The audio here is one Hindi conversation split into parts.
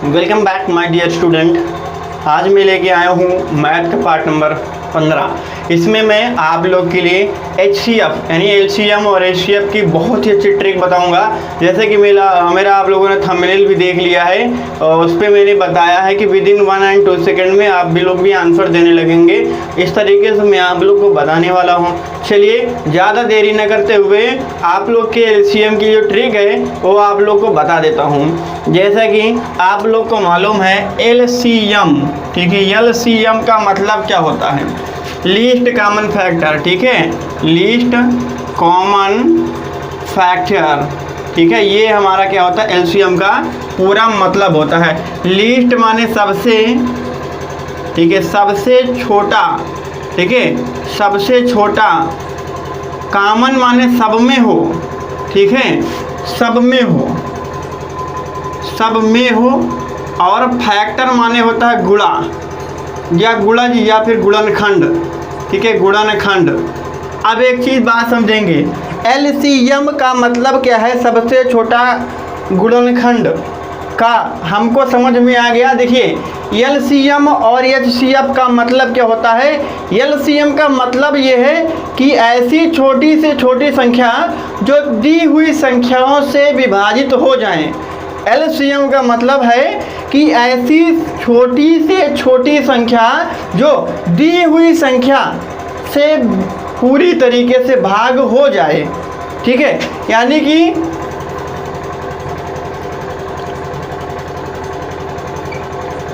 Welcome back my dear student. आज मैं लेके आया हूँ मैथ का पार्ट नंबर 15। इसमें मैं आप लोग के लिए HCF यानी LCM और HCF की बहुत ही अच्छी ट्रिक बताऊंगा। जैसे कि मेरा आप लोगों ने थंबनेल भी देख लिया है और उस पर मैंने बताया है कि विदिन 1 and 2 सेकेंड में आप भी लोग भी आंसर देने लगेंगे। इस तरीके से मैं आप लोग को बताने वाला हूँ। चलिए ज़्यादा देरी न करते हुए आप लोग के LCM की जो ट्रिक है वो आप लोग को बता देता हूँ। जैसा कि आप लोग को मालूम है LCM, ठीक है। LCM का मतलब क्या होता है? लीस्ट कॉमन फैक्टर, ठीक है। लीस्ट कॉमन फैक्टर, ठीक है। ये हमारा क्या होता है? LCM का पूरा मतलब होता है। लीस्ट माने सबसे, ठीक है, सबसे छोटा, ठीक है, सबसे छोटा। कॉमन माने सब में हो, ठीक है, सब में हो, सब में हो। और फैक्टर माने होता है गुणा या गुणज या फिर गुणनखंड, ठीक है, गुणनखंड। अब एक चीज़ बात समझेंगे, LCM का मतलब क्या है? सबसे छोटा गुणनखंड का हमको समझ में आ गया। देखिए LCM और HCF का मतलब क्या होता है? LCM का मतलब ये है कि ऐसी छोटी से छोटी संख्या जो दी हुई संख्याओं से विभाजित हो जाएं। LCM का मतलब है कि ऐसी छोटी से छोटी संख्या जो दी हुई संख्या से पूरी तरीके से भाग हो जाए, ठीक है। यानी कि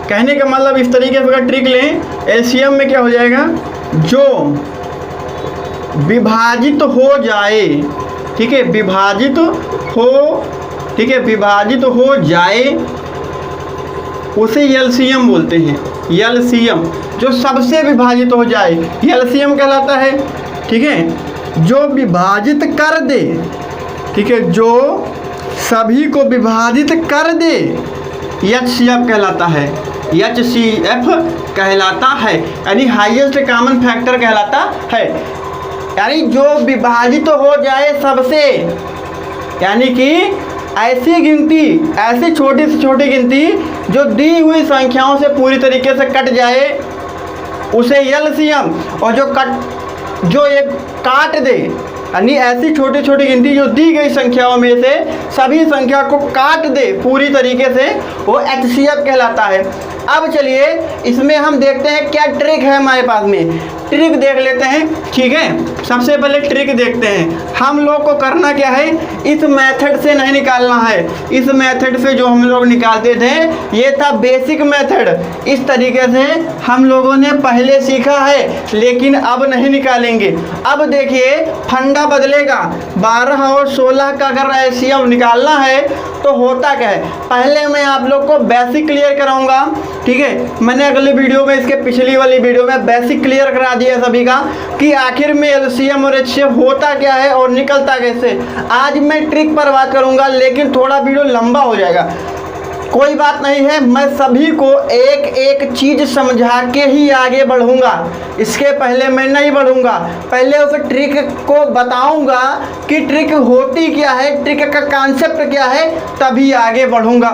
कहने का मतलब इस तरीके से अगर ट्रिक लें, LCM में क्या हो जाएगा? जो विभाजित हो जाए, ठीक है, विभाजित हो, ठीक है, विभाजित हो जाए उसे LCM बोलते हैं। LCM जो सबसे विभाजित हो जाए LCM कहलाता है, ठीक है। जो विभाजित कर दे, ठीक है, जो सभी को विभाजित कर दे HCF कहलाता है। HCF कहलाता है यानी हाईएस्ट कॉमन फैक्टर कहलाता है। यानी जो विभाजित हो जाए सबसे, यानी कि ऐसी गिनती, ऐसी छोटी से छोटी गिनती जो दी हुई संख्याओं से पूरी तरीके से कट जाए उसे LCM, और जो एक काट दे, यानी ऐसी छोटी छोटी गिनती जो दी गई संख्याओं में से सभी संख्या को काट दे पूरी तरीके से, वो HCF कहलाता है। अब चलिए इसमें हम देखते हैं क्या ट्रिक है हमारे पास में। ट्रिक देख लेते हैं, ठीक है। सबसे पहले ट्रिक देखते हैं। हम लोग को करना क्या है? इस मेथड से नहीं निकालना है। इस मेथड से जो हम लोग निकालते थे ये था बेसिक मेथड। इस तरीके से हम लोगों ने पहले सीखा है, लेकिन अब नहीं निकालेंगे। अब देखिए फंडा बदलेगा। 12 और 16 का अगर LCM निकालना है तो होता क्या है? पहले मैं आप लोग को बेसिक क्लियर कराऊंगा, ठीक है। मैंने अगले वीडियो में, इसके पिछली वाली वीडियो में बेसिक क्लियर करा दिया सभी का कि आखिर में LCM और HCF होता क्या है और निकलता कैसे। आज मैं ट्रिक पर बात करूंगा, लेकिन थोड़ा वीडियो लंबा हो जाएगा। कोई बात नहीं है, मैं सभी को एक एक चीज़ समझा के ही आगे बढ़ूंगा। इसके पहले मैं नहीं बढ़ूंगा, पहले उस ट्रिक को बताऊंगा कि ट्रिक होती क्या है, ट्रिक का कॉन्सेप्ट क्या है, तभी आगे बढ़ूंगा।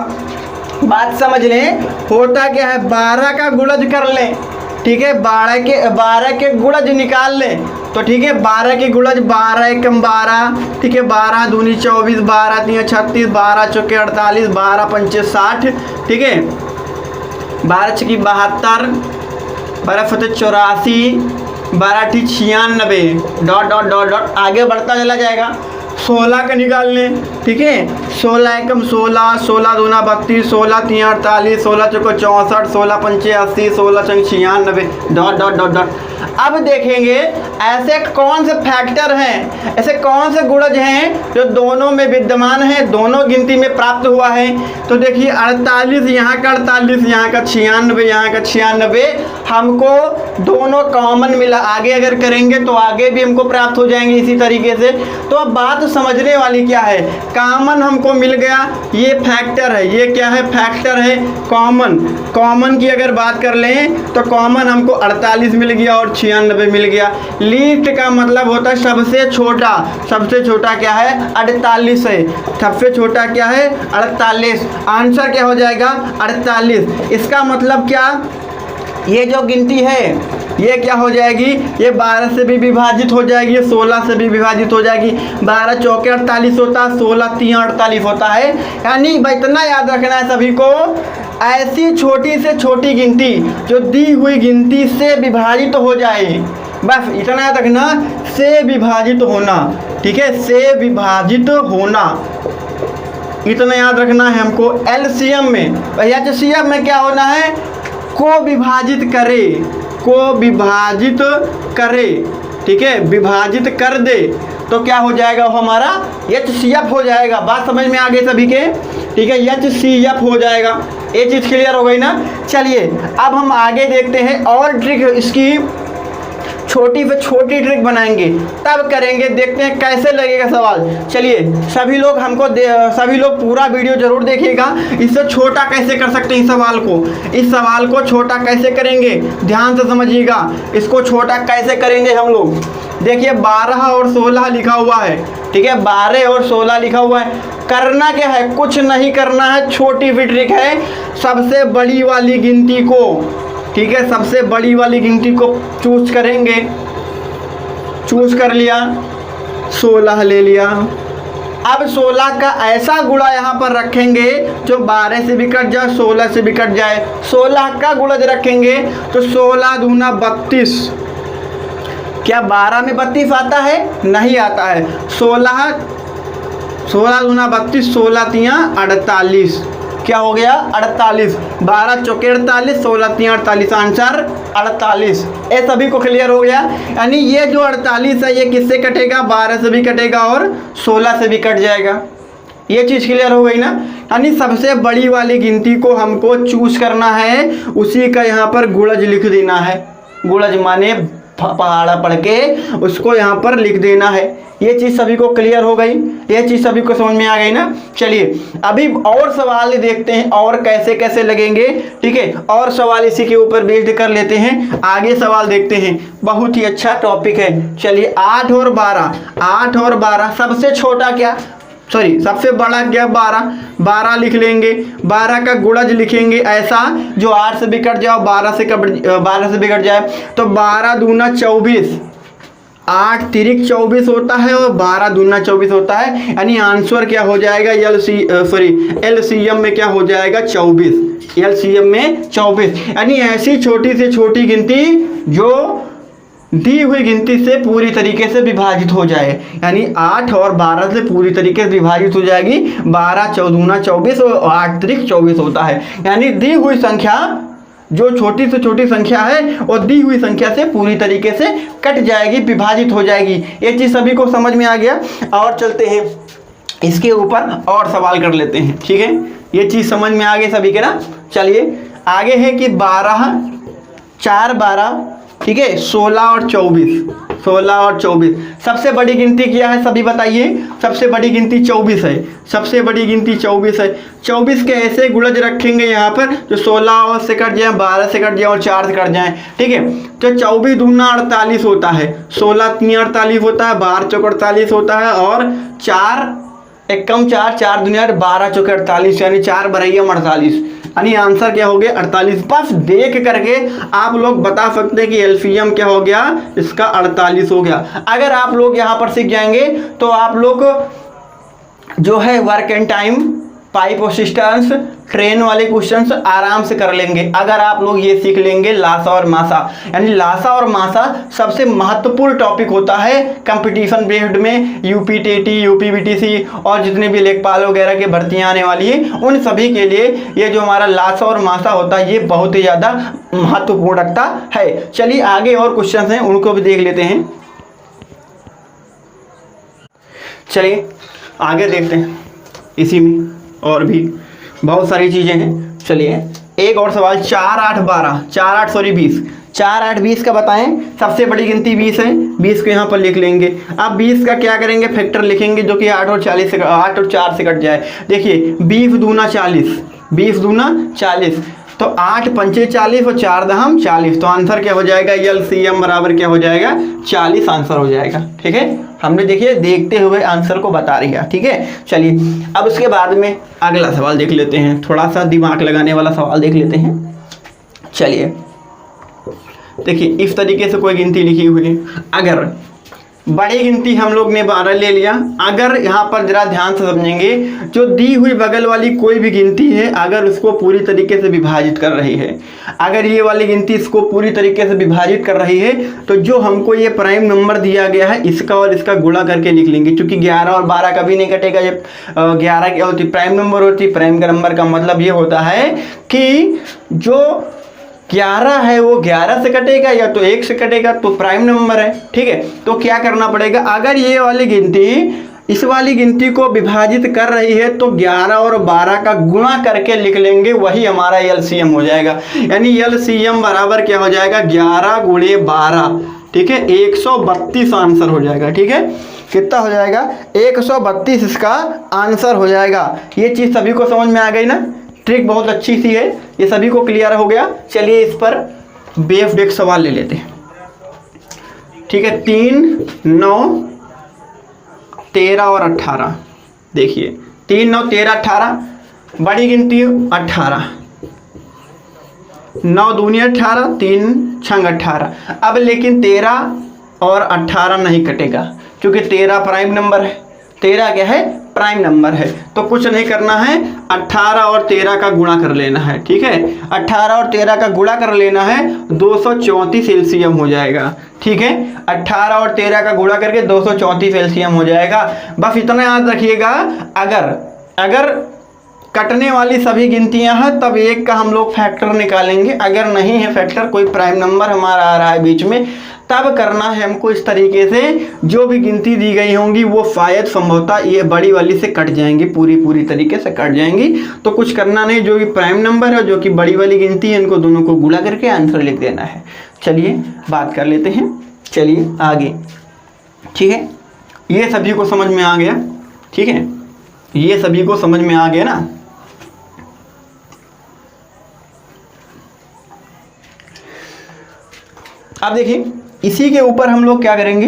बात समझ लें, होता क्या है? 12 का गुणज कर लें, ठीक है। 12 के गुणज निकाल लें तो ठीक है। 12 के गुणज 12 एकम 12, ठीक है। 12 दूनी 24, 12 तीन 36, 12 चौके 48, 12 पंचे 60, ठीक है। 12 छकी 72, 12 फते 84, 12 ठी 96, डॉट डॉट डॉट डॉट आगे बढ़ता चला जाएगा। 16 का निकाल लें, ठीक है। 16 एकम 16, 16 दूना 32, 16 तीन 48, 16 चौको 64, 16 पंचे 80, 16 चंग 96, डॉट डॉट डॉट डॉट। अब देखेंगे ऐसे कौन से फैक्टर हैं, ऐसे कौन से गुणज हैं जो दोनों में विद्यमान है, दोनों गिनती में प्राप्त हुआ है। तो देखिए 48 यहाँ का 48, यहाँ का 96, यहाँ का 96, हमको दोनों कॉमन मिला। आगे अगर करेंगे तो आगे भी हमको प्राप्त हो जाएंगे इसी तरीके से। तो अब बात समझने वाली क्या है? कॉमन हमको मिल गया, ये फैक्टर है। ये क्या है? फैक्टर है कॉमन। कॉमन की अगर बात कर लें तो कॉमन हमको 48 मिल गया और 96 मिल गया। लीस्ट का मतलब होता है सबसे छोटा। सबसे छोटा क्या है? 48 है। सबसे छोटा क्या है? 48। आंसर क्या हो जाएगा? 48। इसका मतलब क्या? ये जो गिनती है ये क्या हो जाएगी? ये 12 से भी विभाजित हो जाएगी, 16 से भी विभाजित हो जाएगी। 12 चौके 48 होता है, 16 3 48 होता है। यानी भाई इतना याद रखना है सभी को, ऐसी छोटी से छोटी गिनती जो दी हुई गिनती से विभाजित हो जाए, बस इतना याद रखना, से विभाजित होना। ठीक है, से विभाजित होना, इतना याद रखना है हमको। एलसीएम में भैया एचसीएफ में क्या होना है? को विभाजित करे, को विभाजित करे। ठीक है, विभाजित कर दे तो क्या हो जाएगा? वो हमारा एचसीएफ हो जाएगा। बात समझ में आ गई सभी के? ठीक है, एचसीएफ हो जाएगा। ये चीज़ क्लियर हो गई ना? चलिए अब हम आगे देखते हैं और ट्रिक, इसकी छोटी से छोटी ट्रिक बनाएंगे, तब करेंगे। देखते हैं कैसे लगेगा सवाल। चलिए सभी लोग सभी लोग पूरा वीडियो जरूर देखिएगा। इससे छोटा कैसे कर सकते हैं इस सवाल को, इस सवाल को छोटा कैसे करेंगे ध्यान से समझिएगा। इसको छोटा कैसे करेंगे हम लोग? देखिए 12 और 16 लिखा हुआ है। ठीक है, 12 और 16 लिखा हुआ है। करना क्या है? कुछ नहीं करना है, छोटी सी ट्रिक है। सबसे बड़ी वाली गिनती को, ठीक है, सबसे बड़ी वाली गिनती को चूज करेंगे। चूज कर लिया, 16 ले लिया। अब 16 का ऐसा गुणा यहाँ पर रखेंगे जो 12 से भी कट जाए, 16 से भी कट जाए। 16 का गुणज रखेंगे तो 16 दूना 32। क्या 12 में 32 आता है? नहीं आता है। 16 दूना 32, 16 तियाँ 48। क्या हो गया? 48। 12 चौके 48, 16 तियाँ 48, आंसर 48। ये सभी को क्लियर हो गया। यानी ये जो 48 है ये किससे कटेगा? 12 से भी कटेगा और 16 से भी कट जाएगा। ये चीज़ क्लियर हो गई ना? यानी सबसे बड़ी वाली गिनती को हमको चूज करना है, उसी का यहाँ पर गुणज लिख देना है। गुणज माने पहाड़ा पढ़ के उसको यहाँ पर लिख देना है। ये चीज़ सभी को क्लियर हो गई? ये चीज़ सभी को समझ में आ गई ना? चलिए अभी और सवाल देखते हैं और कैसे कैसे लगेंगे। ठीक है, और सवाल इसी के ऊपर बेस्ड कर लेते हैं। आगे सवाल देखते हैं, बहुत ही अच्छा टॉपिक है। चलिए 8 और 12, 8 और 12, सबसे छोटा क्या, सॉरी सबसे बड़ा क्या? 12। 12 लिख लेंगे। 12 का गुणज लिखेंगे ऐसा जो 8 से भी कट जाए, 12 से भी कट जाए। तो 12 दूना 24, 8 तिरिक 24 होता है और 12 दूना 24 होता है। यानी आंसर क्या हो जाएगा? एलसीएम में क्या हो जाएगा? 24। एलसीएम में 24। यानी ऐसी छोटी से छोटी गिनती जो दी हुई गिनती से पूरी तरीके से विभाजित हो जाए। यानी 8 और 12 से पूरी तरीके से विभाजित हो जाएगी। 12 चौदूना 24 और 8 तिरिक 24 होता है। यानी दी हुई संख्या जो छोटी से छोटी संख्या है और दी हुई संख्या से पूरी तरीके से कट जाएगी, विभाजित हो जाएगी। ये चीज़ सभी को समझ में आ गया। और चलते हैं इसके ऊपर और सवाल कर लेते हैं। ठीक है, ये चीज़ समझ में आ गई सभी के ना? चलिए आगे है कि 12 4 12, ठीक है, 16 और 24, 16 और 24। सबसे बड़ी गिनती क्या है सभी बताइए? सबसे बड़ी गिनती 24 है। सबसे बड़ी गिनती 24 है। 24 के ऐसे गुणज रखेंगे यहाँ पर जो 16 से कट जाए, 12 से कट जाए और 4 से कट जाए। ठीक है, तो 24 दूना 48 होता है, 16 तियाँ 48 होता है, 12 चौक 48 होता है और 4 एकम 4, 4 दुनिया 12 चौके 48, यानी 4 बरैया 48। यानी आंसर क्या हो गया? 48। बस देख करके आप लोग बता सकते हैं कि एलसीएम क्या हो गया? इसका 48 हो गया। अगर आप लोग यहाँ पर सीख जाएंगे तो आप लोग जो है वर्क एंड टाइम, पाइप और सिस्टर्स, ट्रेन वाले क्वेश्चंस आराम से कर लेंगे अगर आप लोग ये सीख लेंगे लासा और मासा। यानी लासा और मासा सबसे महत्वपूर्ण टॉपिक होता है कंपटीशन बेस्ड में। यूपीटीटी, यूपीबीटीसी और जितने भी लेखपाल वगैरह की भर्तियाँ आने वाली है उन सभी के लिए ये जो हमारा लासा और मासा होता है ये बहुत ही ज़्यादा महत्वपूर्ण रखता है। चलिए आगे और क्वेश्चन हैं उनको भी देख लेते हैं। चलिए आगे देखते हैं, इसी में और भी बहुत सारी चीज़ें हैं। चलिए एक और सवाल, 4 8 12, 4 8 सॉरी 20, 4 8 20 का बताएं। सबसे बड़ी गिनती 20 है, 20 को यहाँ पर लिख लेंगे। अब 20 का क्या करेंगे? फैक्टर लिखेंगे जो कि 8 और 40 से 8 और 4 से कट जाए। देखिए 20 दूना 40, 20 दूना 40, तो 8 पंचे 40 और 4 दहम 40, तो आंसर क्या हो जाएगा, LCM बराबर क्या हो जाएगा, 40 आंसर हो जाएगा। ठीक है, हमने देखिए देखते हुए आंसर को बता रही है। ठीक है, चलिए अब उसके बाद में अगला सवाल देख लेते हैं, थोड़ा सा दिमाग लगाने वाला सवाल देख लेते हैं। चलिए देखिए, इस तरीके से कोई गिनती लिखी हुई है, अगर बड़ी गिनती हम लोग ने 12 ले लिया, अगर यहाँ पर जरा ध्यान से समझेंगे, जो दी हुई बगल वाली कोई भी गिनती है अगर उसको पूरी तरीके से विभाजित कर रही है, अगर ये वाली गिनती इसको पूरी तरीके से विभाजित कर रही है, तो जो हमको ये प्राइम नंबर दिया गया है इसका और इसका गुणा करके लिख लेंगे, क्योंकि 11 और 12 कभी नहीं कटेगा। जब 11 क्या होती, प्राइम नंबर होती, प्राइम का नंबर का मतलब ये होता है कि जो 11 है वो 11 से कटेगा या तो 1 से कटेगा, तो प्राइम नंबर है। ठीक है, तो क्या करना पड़ेगा, अगर ये वाली गिनती इस वाली गिनती को विभाजित कर रही है तो 11 और 12 का गुणा करके लिख लेंगे, वही हमारा LCM हो जाएगा। यानी LCM बराबर क्या हो जाएगा, 11 गुणे 12। ठीक है, 132 आंसर हो जाएगा। ठीक है, कितना हो जाएगा, 132 इसका आंसर हो जाएगा। ये चीज़ सभी को समझ में आ गई ना, ट्रिक बहुत अच्छी सी है, ये सभी को क्लियर हो गया। चलिए इस पर बेफ्ड एक सवाल ले लेते हैं। ठीक है, 3, 9, 13 और 18। देखिए 3, 9, 13, 18, बड़ी गिनती 18, 9 दूनी 18, 3 छंग 18। अब लेकिन 13 और 18 नहीं कटेगा, क्योंकि 13 प्राइम नंबर है, 13 क्या है, प्राइम नंबर है। तो कुछ नहीं करना है, 18 और 13 का गुणा कर लेना है। ठीक है, 18 और 13 का गुणा कर लेना है, 234 LCM हो जाएगा। ठीक है, 18 और 13 का गुणा करके 234 LCM हो जाएगा। बस इतना याद रखिएगा, अगर कटने वाली सभी गिनतियां हैं तब 1 का हम लोग फैक्टर निकालेंगे, अगर नहीं है फैक्टर, कोई प्राइम नंबर हमारा आ रहा है बीच में, तब करना है हमको इस तरीके से, जो भी गिनती दी गई होंगी वो शायद संभवतः ये बड़ी वाली से कट जाएंगी, पूरी तरीके से कट जाएंगी। तो कुछ करना नहीं, जो भी प्राइम नंबर है जो कि बड़ी वाली गिनती है, इनको दोनों को गुणा करके आंसर लिख देना है। चलिए बात कर लेते हैं, चलिए आगे। ठीक है, ये सभी को समझ में आ गया। ठीक है, ये सभी को समझ में आ गया ना। अब देखिए इसी के ऊपर हम लोग क्या करेंगे,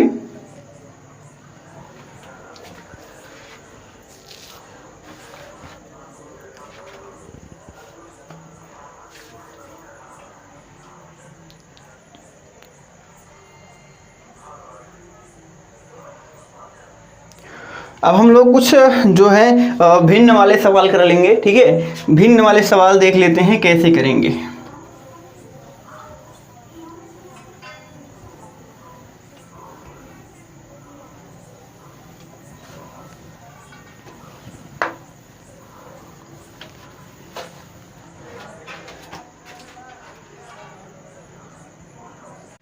अब हम लोग कुछ जो है भिन्न वाले सवाल कर लेंगे। ठीक है, भिन्न वाले सवाल देख लेते हैं कैसे करेंगे।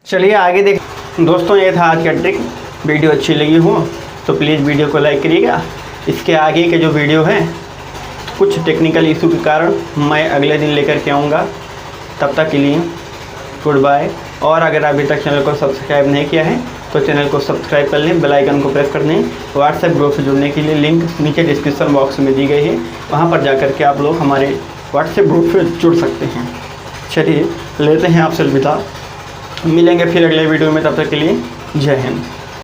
चलिए आगे देख। दोस्तों ये था आज का ट्रिक, वीडियो अच्छी लगी हो तो प्लीज़ वीडियो को लाइक करिएगा। इसके आगे के जो वीडियो हैं कुछ टेक्निकल इशू के कारण मैं अगले दिन लेकर के आऊँगा। तब तक के लिए गुड बाय। और अगर अभी तक चैनल को सब्सक्राइब नहीं किया है तो चैनल को सब्सक्राइब कर लें, बेल आइकन को प्रेस कर दें। व्हाट्सएप ग्रुप से जुड़ने के लिए लिंक नीचे डिस्क्रिप्शन बॉक्स में दी गई है, वहाँ पर जा कर के आप लोग हमारे व्हाट्सएप ग्रुप से जुड़ सकते हैं। चलिए लेते हैं आपसे अलविदा, मिलेंगे फिर अगले वीडियो में, तब तक के लिए जय हिंद।